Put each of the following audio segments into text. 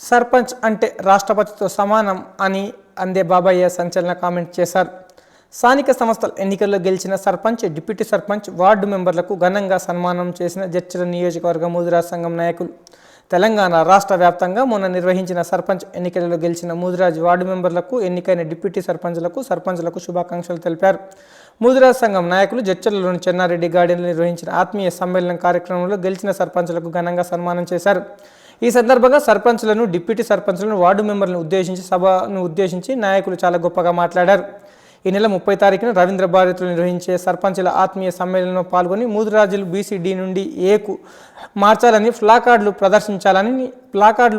సర్పంచ్ అంటే రాష్ట్రపతితో సమానం అని అందే బాబయ్య సంచలన కామెంట్ చేశారు. స్థానిక సంస్థల ఎన్నికల్లో గెలిచిన సర్పంచ్, డిప్యూటీ సర్పంచ్, వార్డు మెంబర్లకు ఘనంగా సన్మానం చేసిన జడ్చర్ల నియోజకవర్గ ముదిరాజ్ సంఘం నాయకులు. తెలంగాణ రాష్ట్ర వ్యాప్తంగా మొన్న నిర్వహించిన సర్పంచ్ ఎన్నికలలో గెలిచిన ముదిరాజ్ వార్డు మెంబర్లకు, ఎన్నికైన డిప్యూటీ సర్పంచ్లకు శుభాకాంక్షలు తెలిపారు. ముదిరాజ్ సంఘం నాయకులు జడ్చర్లలోని చెన్నారెడ్డి గార్డెన్లో నిర్వహించిన ఆత్మీయ సమ్మేళనం కార్యక్రమంలో గెలిచిన సర్పంచ్లకు ఘనంగా సన్మానం చేశారు. ఈ సందర్భంగా సర్పంచ్లను, డిప్యూటీ సర్పంచ్లను, వార్డు మెంబర్లను ఉద్దేశించి నాయకులు చాలా గొప్పగా మాట్లాడారు. ఈ నెల 30 తారీఖున రవీంద్ర భారతిలో నిర్వహించే సర్పంచుల ఆత్మీయ సమ్మేళనంలో పాల్గొని ముదిరాజులు బీసీ-డి నుండి ఏకు మార్చాలని ప్లాకార్డులు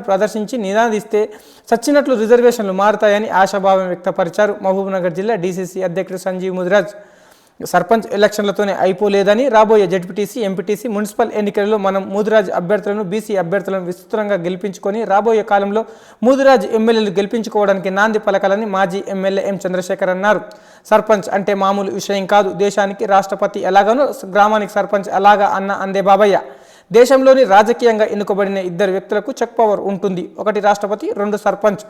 ప్రదర్శించి నినాదిస్తే చచ్చినట్లు రిజర్వేషన్లు మారుతాయని ఆశాభావం వ్యక్తపరిచారు. మహబూబ్నగర్ జిల్లా డీసీసీ అధ్యక్షుడు సంజీవ్ ముదిరాజ్ సర్పంచ్ ఎలక్షన్లతోనే అయిపోలేదని, రాబోయే జడ్పీటీసీ, ఎంపీటీసీ, మున్సిపల్ ఎన్నికలలో మనం ముదిరాజ్ అభ్యర్థులను, బీసీ అభ్యర్థులను విస్తృతంగా గెలిపించుకొని రాబోయే కాలంలో ముదిరాజ్ ఎమ్మెల్యేలు గెలిపించుకోవడానికి నాంది పలకాలని మాజీ ఎమ్మెల్యే ఎం చంద్రశేఖర్ అన్నారు. సర్పంచ్ అంటే మామూలు విషయం కాదు. దేశానికి రాష్ట్రపతి ఎలాగనో గ్రామానికి సర్పంచ్ అలాగా అందే బాబయ్య. దేశంలోని రాజకీయంగా ఎన్నుకోబడిన 2 వ్యక్తులకు చెక్ పవర్ ఉంటుంది. 1 రాష్ట్రపతి, 2 సర్పంచ్.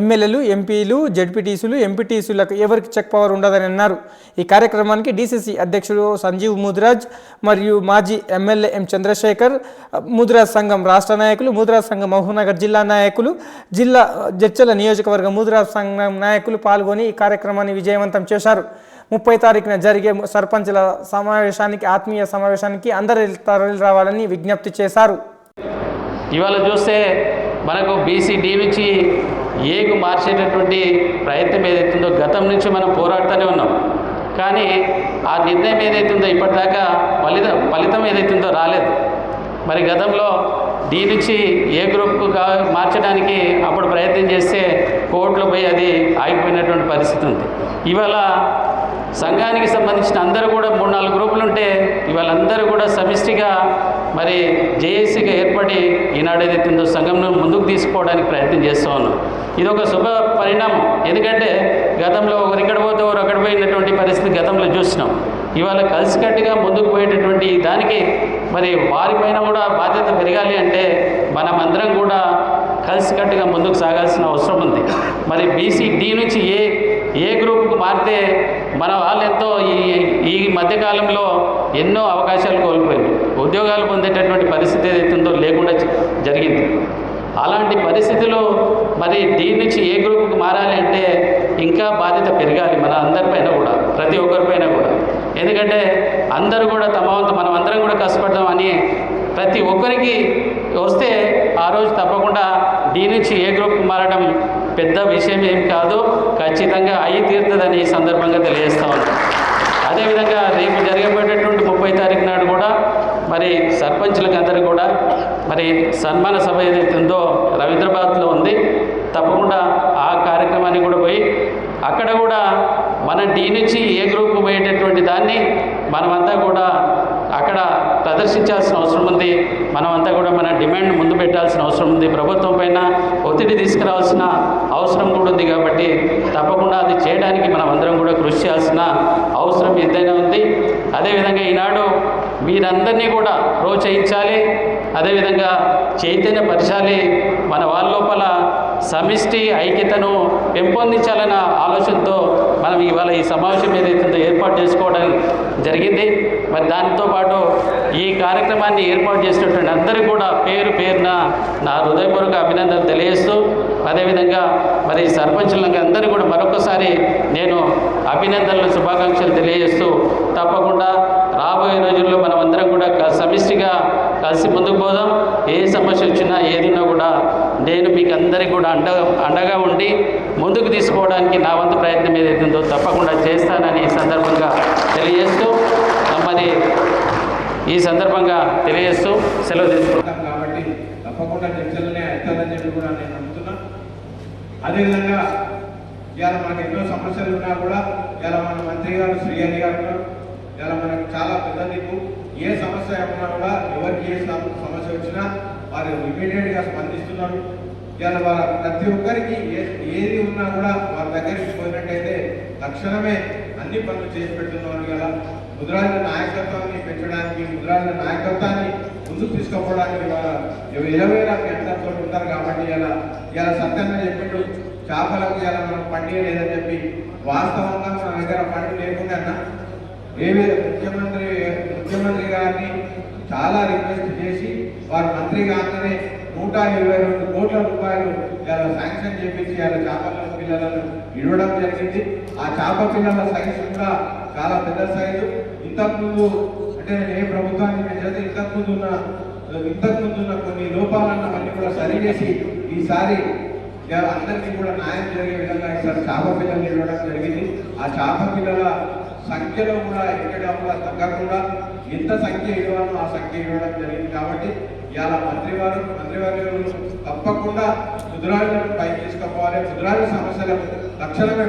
ఎమ్మెల్యేలు, ఎంపీలు, జడ్పీటీసీలు, ఎంపీటీసీలకు ఎవరికి చెక్ పవర్ ఉండదని అన్నారు. ఈ కార్యక్రమానికి డీసీసీ అధ్యక్షుడు సంజీవ్ ముదిరాజ్ మరియు మాజీ ఎమ్మెల్యే ఎం చంద్రశేఖర్, ముదిరాజ్ సంఘం రాష్ట్ర నాయకులు, ముదిరాజ్ సంఘం మహబూబ్నగర్ జిల్లా నాయకులు, జడ్చర్ల నియోజకవర్గ ముదిరాజ్ సంఘం నాయకులు పాల్గొని ఈ కార్యక్రమాన్ని విజయవంతం చేశారు. 30 తారీఖున జరిగే సర్పంచుల సమావేశానికి, ఆత్మీయ సమావేశానికి అందరూ తరలి రావాలని విజ్ఞప్తి చేశారు. ఇవాళ చూస్తే మనకు బీసీ-డి నుంచి ఏకు మార్చేటటువంటి ప్రయత్నం ఏదైతుందో గతం నుంచి మనం పోరాడుతూనే ఉన్నాం. కానీ ఆ నిర్ణయం ఏదైతుందో ఇప్పటిదాకా ఫలితం ఏదైతుందో రాలేదు. మరి గతంలో డి నుంచి ఏ గ్రూప్కు మార్చడానికి అప్పుడు ప్రయత్నం చేస్తే కోర్టులో పోయి అది ఆగిపోయినటువంటి పరిస్థితి ఉంది. ఇవాళ సంఘానికి సంబంధించిన అందరూ కూడా 3-4 గ్రూపులు ఉంటే ఇవాళ అందరూ కూడా సమిష్టిగా మరి జేఏసీగా ఏర్పడి ఈనాడు ఏదైతుందో సంఘంను ముందుకు తీసుకోవడానికి ప్రయత్నం చేస్తూ ఉన్నాం. ఇది ఒక శుభ పరిణామం. ఎందుకంటే గతంలో ఒకరు ఇక్కడ పోతే ఒకరు అక్కడ పోయినటువంటి పరిస్థితి గతంలో చూసినాం. ఇవాళ కలిసికట్టుగా ముందుకు పోయేటటువంటి దానికి మరి వారిపైన కూడా బాధ్యత పెరగాలి అంటే మనం అందరం కూడా కలిసికట్టుగా ముందుకు సాగాల్సిన అవసరం ఉంది. మరి బీసీ-డి నుంచి ఏ గ్రూప్కు మారితే మన వాళ్ళు ఎంతో ఈ మధ్యకాలంలో ఎన్నో అవకాశాలు కోల్పోయింది. ఉద్యోగాలు పొందేటటువంటి పరిస్థితి ఏదైతుందో లేకుండా జరిగింది. అలాంటి పరిస్థితులు మరి డి నుంచి ఏ గ్రూప్కి మారాలి అంటే ఇంకా బాధ్యత పెరగాలి మన అందరిపైన కూడా, ప్రతి ఒక్కరిపైన కూడా. ఎందుకంటే అందరూ కూడా తమ వంతు మనం అందరం కూడా కష్టపడదామని ప్రతి ఒక్కరికి వస్తే ఆ రోజు తప్పకుండా డి నుంచి ఏ గ్రూప్కి మారడం పెద్ద విషయం ఏం కాదు, ఖచ్చితంగా అయి తీరుతుందని ఈ సందర్భంగా తెలియజేస్తా ఉన్నాం. అదేవిధంగా రేపు జరగబోయేటటువంటి 30 తారీఖు నాడు కూడా మరి సర్పంచులకు అందరూ కూడా మరి సన్మాన సభ ఏదైతే ఉందో రవీంద్రబాద్లో ఉంది. తప్పకుండా ఆ కార్యక్రమానికి కూడా పోయి అక్కడ కూడా మన డి నుంచి ఏ గ్రూప్కు పోయేటటువంటి దాన్ని మనమంతా కూడా అక్కడ ప్రదర్శించాల్సిన అవసరం ఉంది. మనమంతా కూడా మన డిమాండ్ ముందు పెట్టాల్సిన అవసరం ఉంది. ప్రభుత్వం పైన ఒత్తిడి తీసుకురావాల్సిన అవసరం కూడా ఉంది. కాబట్టి తప్పకుండా అది చేయడానికి మనం అందరం కూడా కృషి చేయాల్సిన అవసరం ఎంతైనా ఉంది. అదేవిధంగా ఈనాడు మీరందరినీ కూడా ప్రోత్సహించాలి, అదేవిధంగా చైతన్యపరచాలి. మన వాళ్ళ లోపల సమిష్టి ఐక్యతను పెంపొందించాలన్న ఆలోచనతో మనం ఇవాళ ఈ సమావేశం ఏదైతుందో ఏర్పాటు చేసుకోవడం జరిగింది. మరి దానితో పాటు ఈ కార్యక్రమాన్ని ఏర్పాటు చేసినటువంటి అందరికీ కూడా పేరున నా హృదయపూర్వక అభినందనలు తెలియజేస్తూ, అదేవిధంగా మరి సర్పంచులకు అందరూ కూడా మరొకసారి నేను అభినందనలు, శుభాకాంక్షలు తెలియజేస్తూ తప్పకుండా రాబోయే రోజుల్లో మనం అందరం కూడా సమిష్టిగా కలిసి ముందుకు పోదాం. ఏ సమస్య వచ్చినా ఏదిన్నా కూడా నేను మీకు అందరికీ కూడా అండగా ఉండి ముందుకు తీసుకోవడానికి నా వంతు ప్రయత్నం ఏదైతుందో తప్పకుండా చేస్తానని ఈ సందర్భంగా తెలియజేస్తూ మరి ఈ సందర్భంగా తెలియజేస్తూ సెలవు తీసుకుంటాం. కాబట్టి తప్పకుండా చర్చలనే అవుతుందని చెప్పి కూడా నేను నమ్ముతున్నా. అదేవిధంగా ఇవాళ మనకు ఎన్నో సమస్యలు ఉన్నా కూడా ఇవాళ మన మంత్రి గారు శ్రీహరి గారు ఇలా మనకు చాలా పెద్ద నీకు ఏ సమస్య ఏమన్నా కూడా ఎవరికి ఏ సమస్య వచ్చినా వారు ఇమీడియట్గా స్పందిస్తున్నారు. ఇవాళ వారు ప్రతి ఒక్కరికి ఏది ఉన్నా కూడా వారి దగ్గరికి పోయినట్టయితే తక్షణమే అన్ని పనులు చేసి పెడుతున్నారు. ఇలా ముదిరాజుల నాయకత్వాన్ని పెంచడానికి, ముదిరాజుల నాయకత్వాన్ని ముందుకు తీసుకుపోవడానికి ఇరవేలా మీ అందరితో ఉంటారు కాబట్టి ఇలా సత్యంగా చెప్పిండు చేపలకు ఇలా మనం పండుగ లేదని చెప్పి వాస్తవంగా మన దగ్గర పండుగ లేకుండా ముఖ్యమంత్రి గారిని చాలా రిక్వెస్ట్ చేసి వారు మంత్రి కాగానే 122 కోట్ల రూపాయలు ఇలా శాంక్షన్ చేపించి ఇలా చేపల పిల్లలను ఇవ్వడం జరిగింది. ఆ చేప పిల్లల సైజు కూడా చాలా పెద్ద సైజు. ఇంతకుముందు అంటే ఏ ప్రభుత్వాన్ని చేస్తే ఇంతకుముందున్న కొన్ని లోపాలను అన్ని కూడా సరిచేసి ఈసారి అందరికీ కూడా న్యాయం జరిగే విధంగా ఈసారి చేప పిల్లలు ఇవ్వడం జరిగింది. ఆ చేప పిల్లల సంఖ్యలో కూడా ఎక్కడ కూడా తగ్గకుండా ఎంత సంఖ్య ఇవ్వాలో ఆ సంఖ్య ఇవ్వడం జరిగింది. కాబట్టి ఇవాళ మంత్రివర్యులు తప్పకుండా ముద్రాలను పైకి తీసుకుపోవాలి, ముద్రాల సమస్యలకు తక్షణమే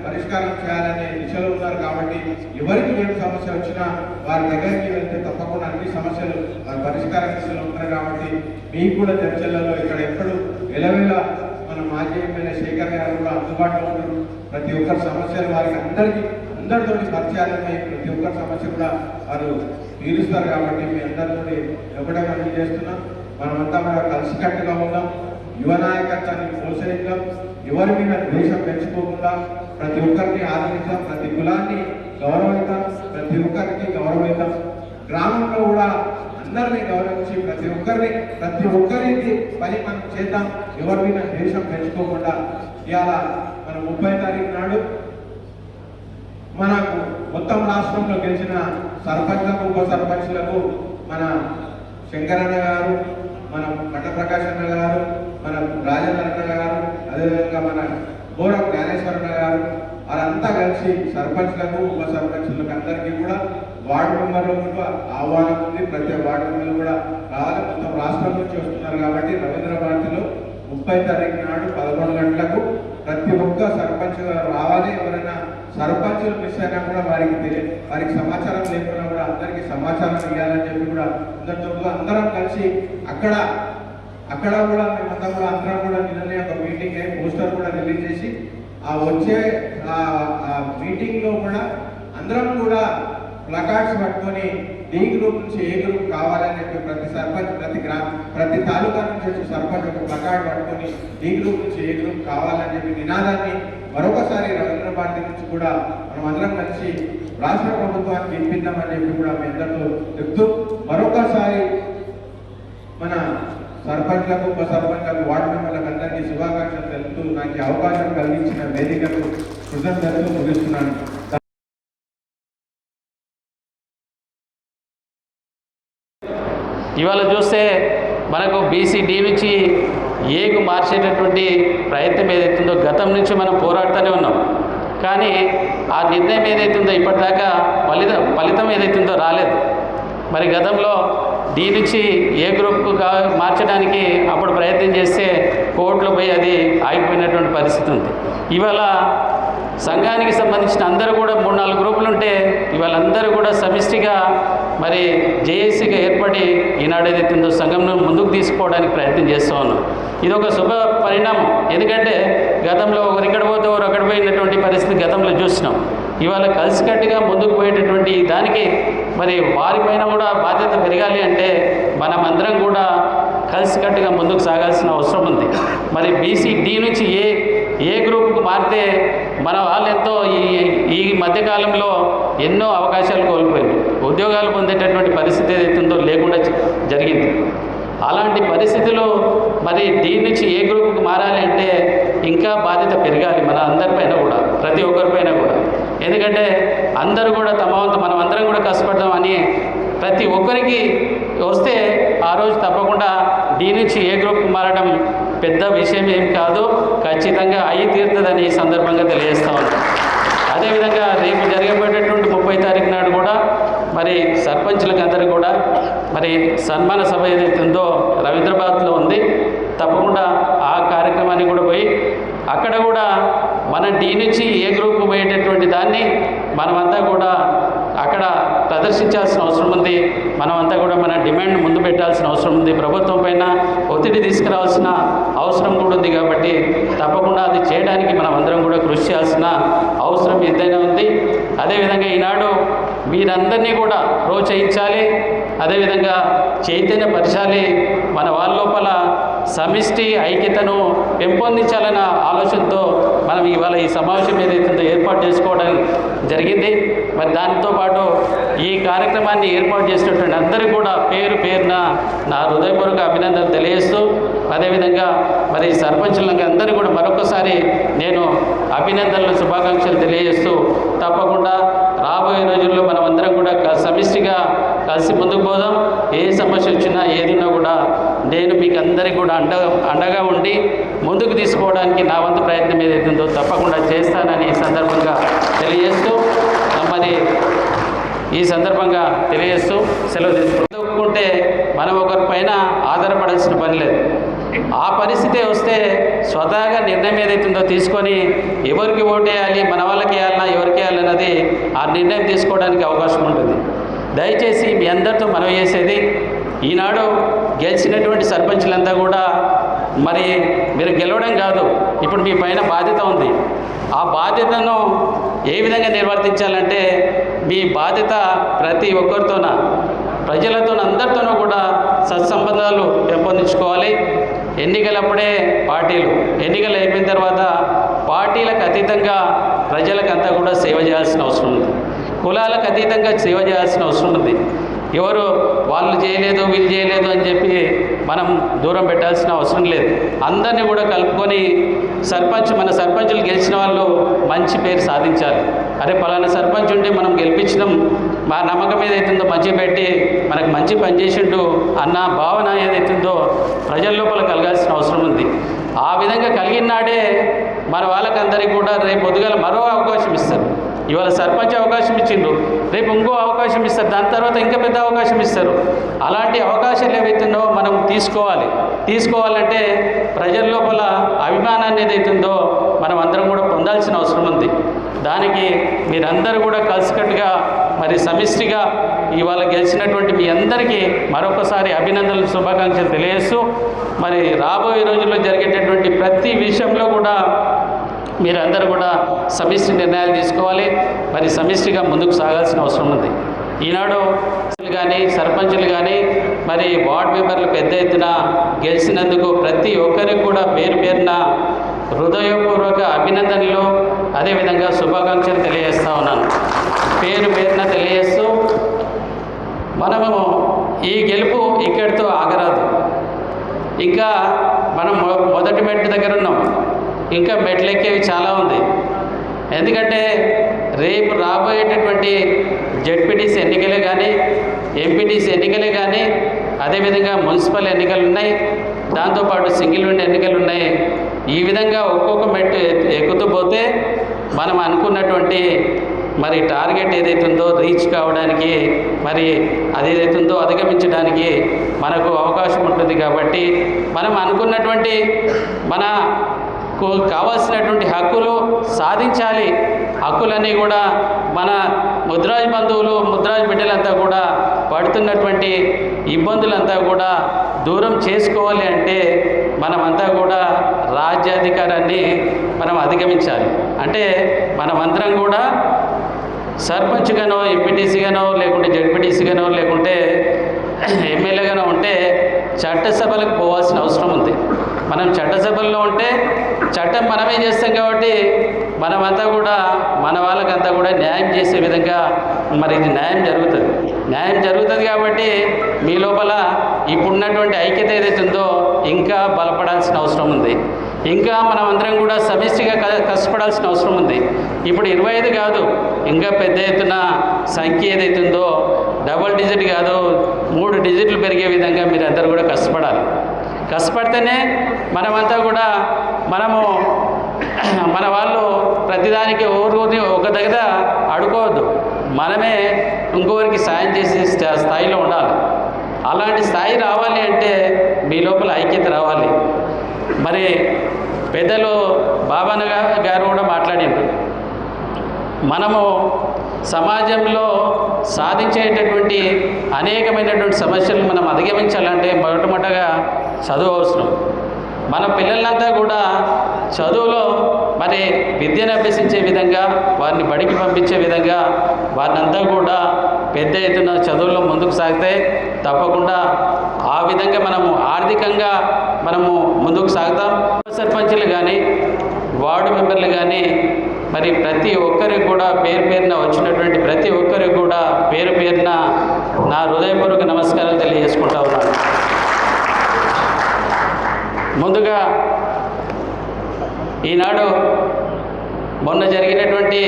పరిష్కారం చేయాలనే దిశలో ఉన్నారు. కాబట్టి ఎవరికి ఏం సమస్య వచ్చినా వారి దగ్గరికి వెళ్తే తప్పకుండా అన్ని సమస్యలు వారి పరిష్కార దిశలో ఉంటారు. కాబట్టి మీకు కూడా చర్చలలో ఇక్కడ ఎప్పుడు ఎలవేళ మన మాజీ ఎమ్మెల్యే శేఖర్ గారు కూడా అందుబాటులో ఉన్నారు. ప్రతి ఒక్కరి సమస్యలు వారికి అందరితో పరిచయాలనే ప్రతి ఒక్కరి సమస్య కూడా వారు తీరుస్తారు. కాబట్టి మీ అందరితో ఒకటే మనం చేస్తున్నాం. మనమంతా కూడా కలిసికట్టుగా ఉందాం, యువ నాయకత్వాన్ని ప్రోత్సహిద్దాం, ఎవరి మీద ద్వేషం పెంచుకోకుండా ప్రతి ఒక్కరిని ఆదరిద్దాం, ప్రతి కులాన్ని గౌరవిద్దాం, ప్రతి ఒక్కరికి గౌరవిద్దాం. గ్రామంలో కూడా అందరినీ గౌరవించి ప్రతి ఒక్కరికి పని మనం చేద్దాం, ఎవరి మీద ద్వేషం పెంచుకోకుండా. ఇవాళ మన 30 తారీఖు నాడు మనకు మొత్తం రాష్ట్రంలో గెలిచిన సర్పంచ్లకు ఉప సర్పంచ్లకు మన శంకరన్న గారు, మన పట్టప్రకాశ్ అన్న గారు, మన రాజేంద్ర అన్న గారు, అదేవిధంగా మన బోరం జ్ఞానేశ్వరన్న గారు వాళ్ళంతా కలిసి సర్పంచ్లకు ఉప సర్పంచ్లకు అందరికీ కూడా వార్డు మెంబర్లకు ఆహ్వానం ఉంది. ప్రతి వార్డు మెంబర్లు కూడా రావాలి. మొత్తం రాష్ట్రం నుంచి వస్తున్నారు. కాబట్టి రవీంద్ర భారతిలో 30 తారీఖు నాడు 11 గంటలకు ప్రతి ఒక్క సర్పంచ్ రావాలి. ఎవరైనా సర్పంచులు మిస్ అయినా కూడా వారికి సమాచారం లేకుండా కూడా అందరికీ సమాచారం ఇవ్వాలని చెప్పి కూడా అందరం కలిసి అక్కడ కూడా మేమంతా కూడా అందరం కూడా నిన్ననే ఒక మీటింగ్ అయ్యి పోస్టర్ కూడా రిలీజ్ చేసి ఆ వచ్చే మీటింగ్లో కూడా అందరం కూడా ప్లకార్డ్స్ పట్టుకొని డి గ్రూప్ నుంచి ఏ గ్రూప్ కావాలని చెప్పి ప్రతి సర్పంచ్ ప్రతి తాలూకా నుంచి వచ్చి సర్పంచ్ ఒక ప్లకార్డ్ పట్టుకొని డి గ్రూప్ నుంచి ఏ గ్రూప్ కావాలని చెప్పి నినాదాన్ని మరొకసారి రవీంద్ర భారతి నుంచి కూడా మనం అందరం కలిసి రాష్ట్ర ప్రభుత్వాన్ని వినిపిద్దామని చెప్పి కూడా మీ అందరితో చెప్తూ మరొకసారి మన సర్పంచ్లకు ఉప సర్పంచ్లకు వార్డు మెంబర్లకు అందరికీ శుభాకాంక్షలు తెలుపుతూ నాకు అవకాశం కలిగించిన వేదికకు కృతజ్ఞతలు ముగిస్తున్నాను. ఇవాళ చూస్తే మనకు బీసీ-డి నుంచి ఏకు మార్చేటటువంటి ప్రయత్నం ఏదైతుందో గతం నుంచి మనం పోరాడుతూనే ఉన్నాం. కానీ ఆ నిర్ణయం ఏదైతుందో ఇప్పటిదాకా ఫలితం ఏదైతుందో రాలేదు. మరి గతంలో డి నుంచి ఏ గ్రూప్కు మార్చడానికి అప్పుడు ప్రయత్నం చేస్తే కోర్టులో పోయి అది ఆగిపోయినటువంటి పరిస్థితి ఉంది. ఇవాళ సంఘానికి సంబంధించిన అందరూ కూడా 3-4 గ్రూపులు ఉంటే ఇవాళ అందరూ కూడా సమిష్టిగా మరి జేఏసీగా ఏర్పడి ఈనాడు ఏదైతుందో సంఘంను ముందుకు తీసుకోవడానికి ప్రయత్నం చేస్తూ ఉన్నాం. ఇది ఒక శుభ పరిణామం. ఎందుకంటే గతంలో ఒకరు ఇక్కడ పోతే ఒకరు అక్కడ పోయినటువంటి పరిస్థితి గతంలో చూసినాం. ఇవాళ కలిసికట్టుగా ముందుకు పోయేటటువంటి దానికి మరి వారిపైన కూడా బాధ్యత పెరగాలి అంటే మనమందరం కూడా కలిసికట్టుగా ముందుకు సాగాల్సిన అవసరం ఉంది. మరి బీసీ-డి నుంచి ఏ గ్రూప్కు మారితే మన వాళ్ళు ఎంతో ఈ మధ్యకాలంలో ఎన్నో అవకాశాలు కోల్పోయింది. ఉద్యోగాలు పొందేటటువంటి పరిస్థితి ఏదైతుందో లేకుండా జరిగింది. అలాంటి పరిస్థితులు మరి డి నుంచి ఏ గ్రూప్కి మారాలి అంటే ఇంకా బాధ్యత పెరగాలి మన అందరిపైన కూడా, ప్రతి ఒక్కరిపైన కూడా. ఎందుకంటే అందరూ కూడా తమ వంతు మనం అందరం కూడా కష్టపడదామని ప్రతి ఒక్కరికి వస్తే ఆ రోజు తప్పకుండా డి నుంచి ఏ గ్రూప్కి మారడం పెద్ద విషయం ఏం కాదు, ఖచ్చితంగా అయ్యి తీరుతుందని ఈ సందర్భంగా తెలియజేస్తా ఉన్నాం. అదేవిధంగా రేపు జరగబోయేటటువంటి 30 తారీఖు నాడు కూడా మరి సర్పంచులకు అందరూ కూడా మరి సన్మాన సభ ఏదైతే ఉందో రవీంద్రబాద్లో ఉంది. తప్పకుండా ఆ కార్యక్రమాన్ని కూడా పోయి అక్కడ కూడా మన డి నుంచి ఏ గ్రూప్కు పోయేటటువంటి దాన్ని మనమంతా కూడా అక్కడ ప్రదర్శించాల్సిన అవసరం ఉంది. మనమంతా కూడా మన డిమాండ్ ముందు పెట్టాల్సిన అవసరం ఉంది. ప్రభుత్వం పైన ఒత్తిడి తీసుకురావాల్సిన అవసరం కూడా ఉంది. కాబట్టి తప్పకుండా అది చేయడానికి మనం అందరం కూడా కృషి చేయాల్సిన అవసరం ఎంతైనా ఉంది. అదేవిధంగా ఈనాడు మీరందరినీ కూడా ప్రోత్సహించాలి, అదేవిధంగా చైతన్యపరచాలి. మన వాళ్ళ లోపల సమిష్టి ఐక్యతను పెంపొందించాలన్న ఆలోచనతో మనం ఇవాళ ఈ సమావేశం ఏదైతుందో ఏర్పాటు చేసుకోవడం జరిగింది. మరి దానితో పాటు ఈ కార్యక్రమాన్ని ఏర్పాటు చేసినటువంటి అందరికీ కూడా పేరు పేరున నా హృదయపూర్వక అభినందనలు తెలియజేస్తూ, అదేవిధంగా మరి సర్పంచులంగా అందరూ కూడా మరొకసారి నేను అభినందనలు శుభాకాంక్షలు తెలియజేస్తూ, తప్పకుండా రాబోయే రోజుల్లో మనం అందరం కూడా సమిష్టిగా కలిసి ముందుకు పోదాం. ఏ సమస్య వచ్చినా ఏదున్నా కూడా నేను మీకు అందరికీ కూడా అండగా ఉండి ముందుకు తీసుకోవడానికి నా వంతు ప్రయత్నం ఏదైతుందో తప్పకుండా చేస్తానని ఈ సందర్భంగా తెలియజేస్తూ సెలవు తీసుకుంటే మనం ఒకరి పైన ఆధారపడాల్సిన పని లేదు. ఆ పరిస్థితి వస్తే స్వతహాగా నిర్ణయం ఏదైతుందో తీసుకొని ఎవరికి ఓటేయాలి, మన వాళ్ళకి వేయాలన్నా ఎవరికి వేయాలన్నది ఆ నిర్ణయం తీసుకోవడానికి అవకాశం ఉంటుంది. దయచేసి మీ అందరితో మనవి చేసేది, ఈనాడు గెలిచినటువంటి సర్పంచులంతా కూడా మరి మీరు గెలవడం కాదు, ఇప్పుడు మీ పైన బాధ్యత ఉంది. ఆ బాధ్యతను ఏ విధంగా నిర్వర్తించాలంటే మీ బాధ్యత ప్రతి ఒక్కరితోన, ప్రజలతో అందరితోనూ కూడా సత్సంబంధాలు పెంపొందించుకోవాలి. ఎన్నికలప్పుడే పార్టీలు, ఎన్నికలు అయిపోయిన తర్వాత పార్టీలకు అతీతంగా ప్రజలకంతా కూడా సేవ చేయాల్సిన అవసరం ఉంది. కులాలకు అతీతంగా సేవ చేయాల్సిన అవసరం ఉంది. ఎవరు వాళ్ళు చేయలేదు వీళ్ళు చేయలేదు అని చెప్పి మనం దూరం పెట్టాల్సిన అవసరం లేదు. అందరినీ కూడా కలుపుకొని మన సర్పంచులు గెలిచిన వాళ్ళు మంచి పేరు సాధించాలి. అరే పలానా సర్పంచ్ ఉంటే మనం గెలిపించడం, మా నమ్మకం ఏదైతుందో మంచి పెట్టి మనకు మంచి పని చేసిండు అన్న భావన ఏదైతుందో ప్రజల లోపల కలగాల్సిన అవసరం ఉంది. ఆ విధంగా కలిగిన నాడే మన వాళ్ళకందరికీ కూడా రేపు పొద్దుగాల మరో అవకాశం ఇస్తారు. ఇవాళ సర్పంచ్ అవకాశం ఇచ్చిండ్రు, రేపు ఇంకో అవకాశం ఇస్తారు, దాని తర్వాత ఇంకా పెద్ద అవకాశం ఇస్తారు. అలాంటి అవకాశాలు ఏవైతుందో మనం తీసుకోవాలంటే ప్రజల లోపల అభిమానాన్ని ఏదైతుందో మనం అందరం కూడా పొందాల్సిన అవసరం ఉంది. దానికి మీరందరూ కూడా కలిసికట్టుగా మరి సమిష్టిగా ఇవాళ గెలిచినటువంటి మీ అందరికీ మరొకసారి అభినందనలు శుభాకాంక్షలు తెలియజేస్తూ, మరి రాబోయే రోజుల్లో జరిగేటటువంటి ప్రతి విషయంలో కూడా మీరందరూ కూడా సమిష్టి నిర్ణయాలు తీసుకోవాలి. మరి సమిష్టిగా ముందుకు సాగాల్సిన అవసరం ఉంది. ఈనాడు కానీ సర్పంచులు కానీ మరి వార్డు మెంబర్లు పెద్ద ఎత్తున గెలిచినందుకు ప్రతి ఒక్కరికి కూడా పేరు పేరున హృదయపూర్వక అభినందనలు, అదేవిధంగా శుభాకాంక్షలు తెలియజేస్తూ ఉన్నాను. పేరు పేరున తెలియజేస్తూ, మనము ఈ గెలుపు ఇక్కడితో ఆగరాదు. ఇంకా మనం మొదటి మెట్టు దగ్గర ఉన్నాం, ఇంకా మెట్లు ఎక్కేవి చాలా ఉంది. ఎందుకంటే రేపు రాబోయేటటువంటి జెడ్పీటీసీ ఎన్నికలే కానీ, ఎంపీటీసీ ఎన్నికలే కానీ, అదేవిధంగా మున్సిపల్ ఎన్నికలు ఉన్నాయి, దాంతోపాటు సింగిల్ విండో ఎన్నికలు ఉన్నాయి. ఈ విధంగా ఒక్కొక్క మెట్టు ఎక్కుతూ పోతే మనం అనుకున్నటువంటి మరి టార్గెట్ ఏదైతుందో రీచ్ కావడానికి, మరి అదేదైతుందో అధిగమించడానికి మనకు అవకాశం ఉంటుంది. కాబట్టి మనం అనుకున్నటువంటి మనకు కావాల్సినటువంటి హక్కులు సాధించాలి. హక్కులన్నీ కూడా మన ముద్రాజ్ బంధువులు, ముద్రాజ్ బిడ్డలంతా కూడా పడుతున్నటువంటి ఇబ్బందులంతా కూడా దూరం చేసుకోవాలి అంటే మనమంతా కూడా రాజ్యాధికారాన్ని మనం అధిగమించాలి. అంటే మనమందరం కూడా సర్పంచ్గానో, ఎంపీటీసీగానో, లేకుంటే జడ్పీటీసీగానో, లేకుంటే ఎమ్మెల్యేగానో ఉంటే చట్టసభలకు పోవాల్సిన అవసరం ఉంది. మనం చట్టసభల్లో ఉంటే చట్టం మనమే చేస్తాం కాబట్టి మనమంతా కూడా మన వాళ్ళకంతా కూడా న్యాయం చేసే విధంగా మరి ఇది న్యాయం జరుగుతుంది కాబట్టి మీ లోపల ఇప్పుడున్నటువంటి ఐక్యత ఏదైతే ఉందో ఇంకా బలపడాల్సిన అవసరం ఉంది. ఇంకా మనం అందరం కూడా సమిష్టిగా కష్టపడాల్సిన అవసరం ఉంది. ఇప్పుడు 25 కాదు, ఇంకా పెద్ద ఎత్తున సంఖ్య ఏదైతుందో డబుల్ డిజిట్ కాదు 3 డిజిట్లు పెరిగే విధంగా మీరు అందరూ కూడా కష్టపడితేనే మనమంతా కూడా మన వాళ్ళు ప్రతిదానికి ఊరిని ఒక దగ్గర అడుకోవద్దు, మనమే ఇంకొకరికి సాయం చేసే స్థాయిలో ఉండాలి. అలాంటి స్థాయి రావాలి అంటే మీ లోపల ఐక్యత రావాలి. మరి పెద్దలు బాబాన గారు కూడా మాట్లాడిండ్రు, మనము సమాజంలో సాధించేటటువంటి అనేకమైనటువంటి సమస్యలు మనం అధిగమించాలంటే మొట్టమొదటగా చదువు అవసరం. మన పిల్లలంతా కూడా చదువులో మరి విద్యను అభ్యసించే విధంగా వారిని బడికి పంపించే విధంగా వారినంతా కూడా పెద్ద ఎత్తున చదువుల్లో ముందుకు సాగితే తప్పకుండా ఆ విధంగా మనము ఆర్థికంగా మనము ముందుకు సాగుతాం. సర్పంచులు కానీ వార్డు మెంబర్లు కానీ మరి ప్రతి ఒక్కరికి కూడా పేరు పేరున వచ్చినటువంటి ప్రతి ఒక్కరికి కూడా పేరు పేరున నా హృదయపూర్వక నమస్కారాలు తెలియజేసుకుంటా ఉన్నాను. ముందుగా ఈనాడు మొన్న జరిగినటువంటి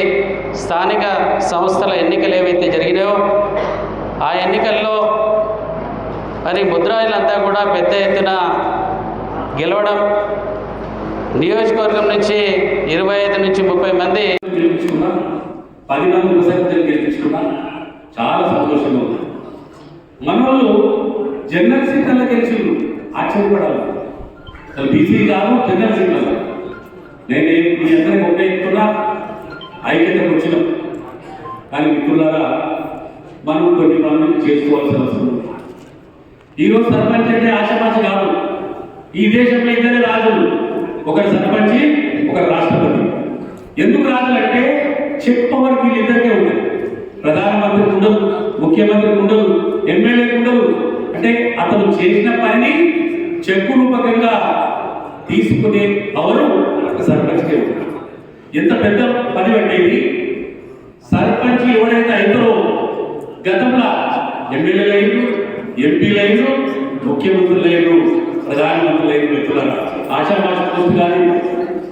స్థానిక సంస్థల ఎన్నికలు ఏవైతే జరిగినాయో ఆ ఎన్నికల్లో మరి ముద్రాయిలంతా కూడా పెద్ద ఎత్తున గెలవడం, నియోజకవర్గం నుంచి 25 నుంచి 30 మంది గెలిపించుకున్నా, 10 మంది ముసలిద్దరు గెలిపించుకున్నా చాలా సంతోషంగా ఉంది. మన వాళ్ళు జనరల్ సీట్లలో గెలిచిండ్రు, ఆశ్చర్యపడాలి. అసలు బీసీ కాదు, జనరల్ సీట్లలో. నేను మీ అందరికి ఒకే చెప్తున్నా, ఐక్యతకు వచ్చినాం. కానీ మిత్రులారా, మనం కొన్ని పనులు చేసుకోవాల్సిన అవసరం ఉంది. ఈరోజు సర్పంచ్ అంటే ఆశాపాశ కాదు. ఈ దేశంలో ఇద్దరే రాజులు, ఒకరు సర్పంచి, ఒకరు రాష్ట్రపతి. ఎందుకు రాజులు అంటే చెక్ పవర్ వీళ్ళిద్దరికే ఉంటుంది. ప్రధానమంత్రి ఉండదు, ముఖ్యమంత్రి ఉండదు, ఎమ్మెల్యే ఉండదు. అంటే అతను చేసిన పనిని చెక్కు రూపకంగా తీసుకునే పవరు సర్పంచ్కే ఉంటుంది. ఎంత పెద్ద పని పట్టేది. సర్పంచ్ ఎవరైతే అవుతారో గతంలో ఎమ్మెల్యేలు అయ్యారు, ఎంపీలు అయ్యారు, ముఖ్యమంత్రులు అయ్యారు, ప్రధానమంత్రులు అయ్యారు. మిత్రులారా, ఆశామాష పోస్ట్ కానీ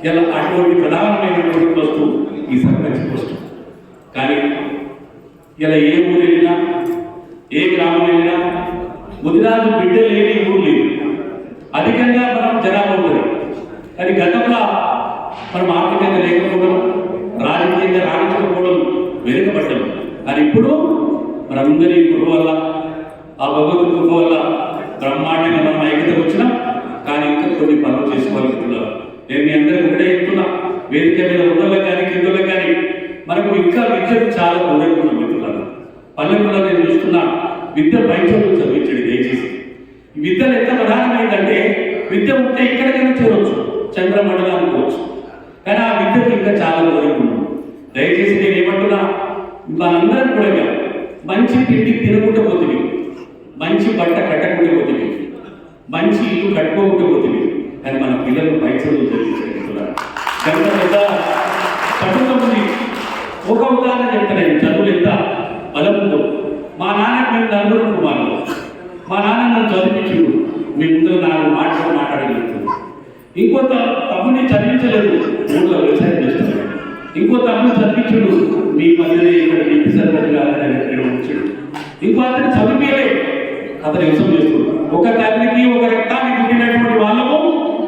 ఇలా అటువంటి ప్రధానమైనటువంటి పోస్టు ఈ సర్పంచ్ పోస్టు. కానీ ఇలా ఏ ఊరు వెళ్ళినా, ఏ గ్రామం వెళ్ళినా ముదిరాజు బిడ్డ లేని ఊరు లేదు. అధికంగా మనం జనాభా ఉంటుంది. కానీ గతంలో మనం ఆర్థికంగా లేకపోవడం, రాజకీయంగా రాణించకపోవడం వెనుకబడ్డాం. కానీ ఇప్పుడు మనందరి కృప వల్ల, ఆ భగవంతుడి కృప వల్ల బ్రహ్మాండంగా మనం ఐక్యతకు వచ్చినాం. కానీ ఇంకా కొన్ని పనులు చేసుకోవాలనుకున్నారు. నేను మీ అందరికీ ఒకటే చెప్తున్నా, వేదిక మీద ఉన్నోళ్ళకి కానీ కిందోళ్ళకి కానీ మనకు ఇంకా విద్యకు చాలా దూరంగా ఉన్నాం. మిత్రులారా, పల్లెటూళ్ళలో నేను చూస్తున్నా, విద్య బయటకు చదివించండి దయచేసి. ఈ విద్యలు ఎంత ప్రధానమైందంటే, విద్య ఉంటే ఎక్కడికైనా చేరవచ్చు, చంద్రమండలానికి పోవచ్చు. కానీ ఆ విద్యకు ఇంకా చాలా దూరంగా ఉన్నాం. దయచేసి నేను ఏమంటున్నా, మనందరం కూడా మంచి తిండి తినకుండా పోతుంది, మంచి బట్ట కట్టకుండా పోతుంది, మంచి ఇల్లు కట్టుకోకుండా పోతుంది. కానీ మన పిల్లలు బయట చదువు చదివించారు. కనుక పెద్ద పట్టుదల ఉంది. ఒక ఉదాహరణ చెప్తాను, చదువులు ఎంత బలం ఉందో. మా నాన్నకి మేము 4 కుమారులు. మా నాన్న నన్ను చదివించుడు, మీ ముందు 4 మాటలు మాట్లాడగలుగుతుంది. ఇంకో తమ్ముడిని చదివించలేదు, ఊళ్ళో వ్యవసాయం చేస్తున్నాడు. ఇంకో తమ్ముడు చదివించుడు, మీ మధ్యనే ఇక్కడ డిప్యూటీ సర్పంచ్ గారు వచ్చాడు. ఇంకో అతను చదివించలే, అతను వ్యవసాయం చేస్తున్నాడు. ఒక తల్లికి ఒక రక్తాన్ని పుట్టినటువంటి వాళ్ళము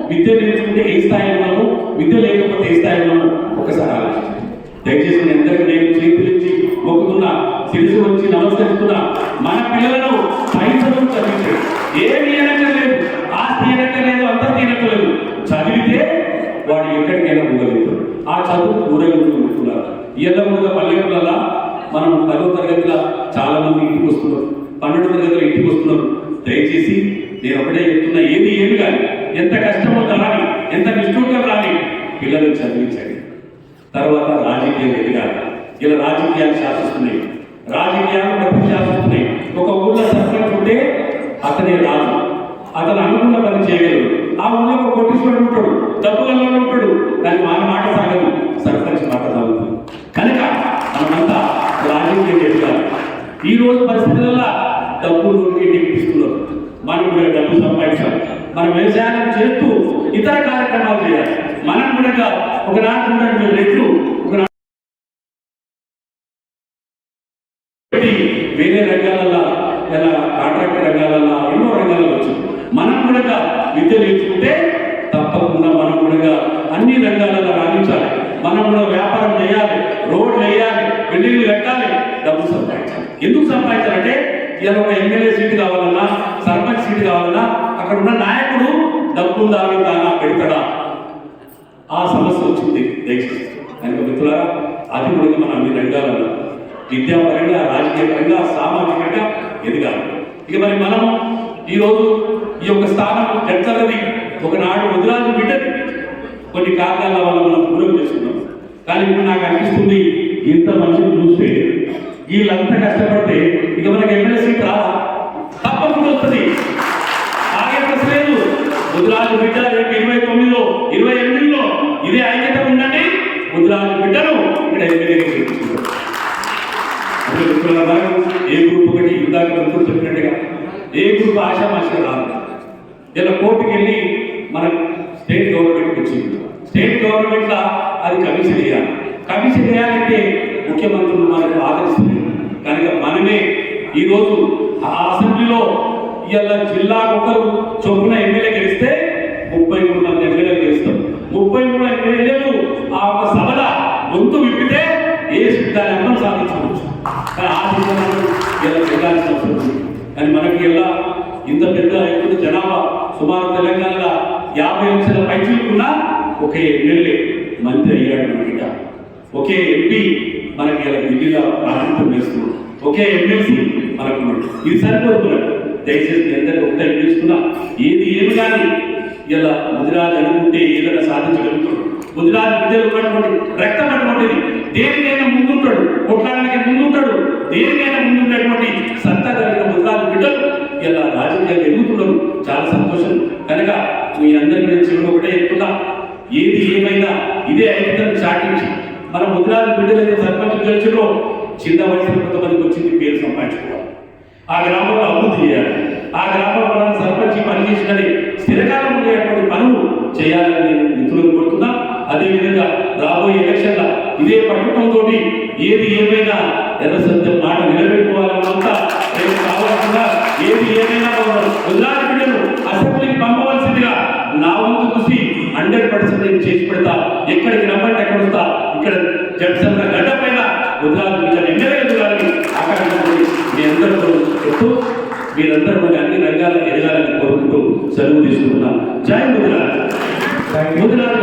విద్య నేర్చుకుంటే ఏ స్థాయిలో ఉన్నాము, విద్య లేకపోతే ఏ స్థాయిలో ఉన్నాము ఒకసారి ఆలోచించండి. దయచేసి నేను అందరికీ నేను చేతులిచ్చి మొక్కుతున్నా, శిరసు వచ్చి నమస్కరిస్తున్నా. మన పిల్లలను సైన్స్లో చదివించండి. ఏమి అనక్కర్లేదు, ఆస్తి అనక్కర్లేదు, అంతర్తి అనక్కర్లేదు. చదివితే వాడు ఎక్కడికైనా పోగలుగుతాడు. ఆ చదువు దూరంగా ఉంటున్నారు. ఇళ్ళ పల్లెటూళ్ళ మనం 10వ తరగతిలో చాలా మంది ఇంటికి వస్తున్నారు, 12వ తరగతిలో ఇంటికి వస్తున్నారు. దయచేసి నేను ఒకటే చెప్తున్నా, ఏమి కానీ ఎంత కష్టమో రాని, ఎంత నిష్ఠూరంగా రాని, పిల్లలను చదివించండి. తర్వాత రాజకీయాలు ఎదగాలి. ఇలా రాజకీయాలు శాసిస్తున్నాయి, రాజకీయాలు ప్రతి శాసిస్తున్నాయి. ఒక ఊళ్ళో సర్పంచ్ ఉంటే అతనే రాజు, అతను అనుకున్న పని చేయగలడు. ఆ ఊళ్ళో ఒక కోటీశ్వరుడు ఉంటాడు, డబ్బులలో ఉంటాడు, కానీ మన మాట సాగదు, సర్పంచ్ మాట సాగుతుంది. కనుక మనమంతా రాజకీయం ఎదగాలి. ఈ రోజు పరిస్థితులలో డబ్బు నోటికి ఇస్తున్నారు. మనం కూడా డబ్బు సంపాదించాలి. మన వ్యవసాయం చేస్తూ ఇతర కార్యక్రమాలు చేయాలి. మనం కూడా ఒకనాటి ఉన్నటువంటి రెట్లు వేరే రంగాలలో, ఇలా కాంట్రాక్ట్ రంగాలలో, ఎన్నో రంగాలలో వచ్చింది. మనం కూడా విద్య నేర్చుకుంటే తప్పకుండా మనం కూడా అన్ని రంగాలలో రాణించాలి. మనం కూడా వ్యాపారం చేయాలి, రోడ్లు వేయాలి, బిల్డింగ్లు కట్టాలి, డబ్బు సంపాదించాలి. ఎందుకు సంపాదించాలంటే ఇలా ఒక ఎమ్మెల్యే సీటు కావాలన్నా, సర్పంచ్ సీటు కావాలన్నా అక్కడ ఉన్న నాయకుడు డబ్బు దానా పెడతాడా, ఆ సమస్య వచ్చింది. దయచేసి కనుక మిత్రులారా, అది కూడా మన అన్ని రంగాలలో విద్యాపరంగా, రాజకీయ పరంగా, సామాజికంగా ఎదగాలి. ఇక మరి మనం ఈరోజు ఈ యొక్క స్థానం జడ్చలది ఒకనాడు ముదిరాజు బిడ్డది కొన్ని కారణాల వల్ల మనం దూరం చేసుకున్నాం. కానీ ఇప్పుడు నాకు అనిపిస్తుంది ఇంత మనుషులు చూస్తే వీళ్ళంతా కష్టపడితే ఇక మనకి ఎమ్మెల్యే సీట్ రాదా? తప్పకుండా వస్తుంది. ఆగే ప్రశ్న లేదు. ముదిరాజు బిడ్డ రేపు 29లో 28లో ఇదే ఐక్యత ఉండండి. ముదిరాజు బిడ్డను ఇక్కడ ఎమ్మెల్యేగా చేర్చుకుంటారు. ఏ గ్రూప్ ఒకటి ఇందాక మంత్రులు చెప్పినట్టుగా ఏ గ్రూప్ ఆశామాషగా రాదు. ఇలా కోర్టుకు వెళ్ళి మన స్టేట్ గవర్నమెంట్కి వచ్చింది. స్టేట్ గవర్నమెంట్లో అది కమిషన్ వేయాలి. కమిషన్ వేయాలంటే ముఖ్యమంత్రులు మనకు ఆదరిస్తుంది. కనుక మనమే ఈరోజు ఆ అసెంబ్లీలో ఇలా జిల్లాకు ఒకరు చొప్పున ఎమ్మెల్యే గెలిస్తే 33 మంది ఎమ్మెల్యేలు గెలుస్తాం. 33 ఎమ్మెల్యేలు ఆ ఒక సభల గొంతు విప్పితే ఏ దాని అర్థం సాధించవచ్చు. కానీ ఆ జిల్లాలో ఇలా జరగాల్సిన అవసరం ఉంది. కానీ మనకి ఇలా ఇంత పెద్ద ఎప్పుడు జనాభా సుమారు తెలంగాణలో 50 లక్షల పైచీలుకున్నా ఒకే ఎమ్మెల్యే మంత్రి అయ్యాడు. మనకి ఒకే ఎంపీ మనకి ఇలా ఢిల్లీలో ప్రాతినిధ్యం వేస్తున్నాడు. ఒకే ఎమ్మెల్సీ మనకు ఇది సరిపోతున్నాడు. దయచేసి అందరికీ ఒకటే వినిపిస్తున్నా, ఏది ఏమి కానీ ఇలా ముదిరాజు అనుకుంటే ఏదైనా సాధించగలుగుతాడు. ముదిరాజు బిడ్డలు ఉన్నటువంటి రక్తం అటువంటిది. దేనికైనా ముందుంటాడు, కొట్లాడానికి ముందుంటాడు. దేనికైనా ముందున్నటువంటి సత్తా కలిగిన ముదిరాజు బిడ్డలు ఇలా రాజకీయాలు ఎదుగుతున్నారు. చాలా సంతోషం. కనుక మీ అందరి గురించి ఒకటే చెప్తున్నా, ఏది ఏమైనా ఇదే ఐక్యతను చాటించి మన ముదిరాజు బిడ్డలైతే సర్పంచ్ గెలిచిలో చిన్న వయసులో కొంతమందికి వచ్చింది పేరు సంపాదించుకోవాలి. ఆ గ్రామంలో అభివృద్ధి చేయాలి. ఆ గ్రామంలో సర్పంచ్ పనిచేసినది స్థిరకాలం ఉండేటువంటి పనులు చేయాలని నేను మిత్రులకు కోరుతున్నా. అదేవిధంగా రాబోయే ఎలక్షన్ల ఇదే పట్టుకంతో ఏది ఏమైనా ఎర్ర సత్యం మాట నిలబెట్టుకోవాలన్నంతా రేపు కావాల్సిందా. ఏది ఏమైనా ముదిరాజు బిడ్డలు అసెంబ్లీకి పంపవలసిందిగా నా వంతు కృషి 100% నేను చేసి పెడతా. ఎక్కడికి రమ్మంటే ఎక్కడ వస్తా. ఇక్కడ జడ్సన్ గడ్డ పైన ముదిరాజు బిడ్డలు ఎన్నెరగలని ఆకాంక్ష మీ అందరితో చెప్తూ మీరందరూ మరి అన్ని రంగాల్లో ఎదగాలని కోరుకుంటూ సెలవు తీసుకుంటున్నాం. జై ముదిరాజు. ముదిరాజు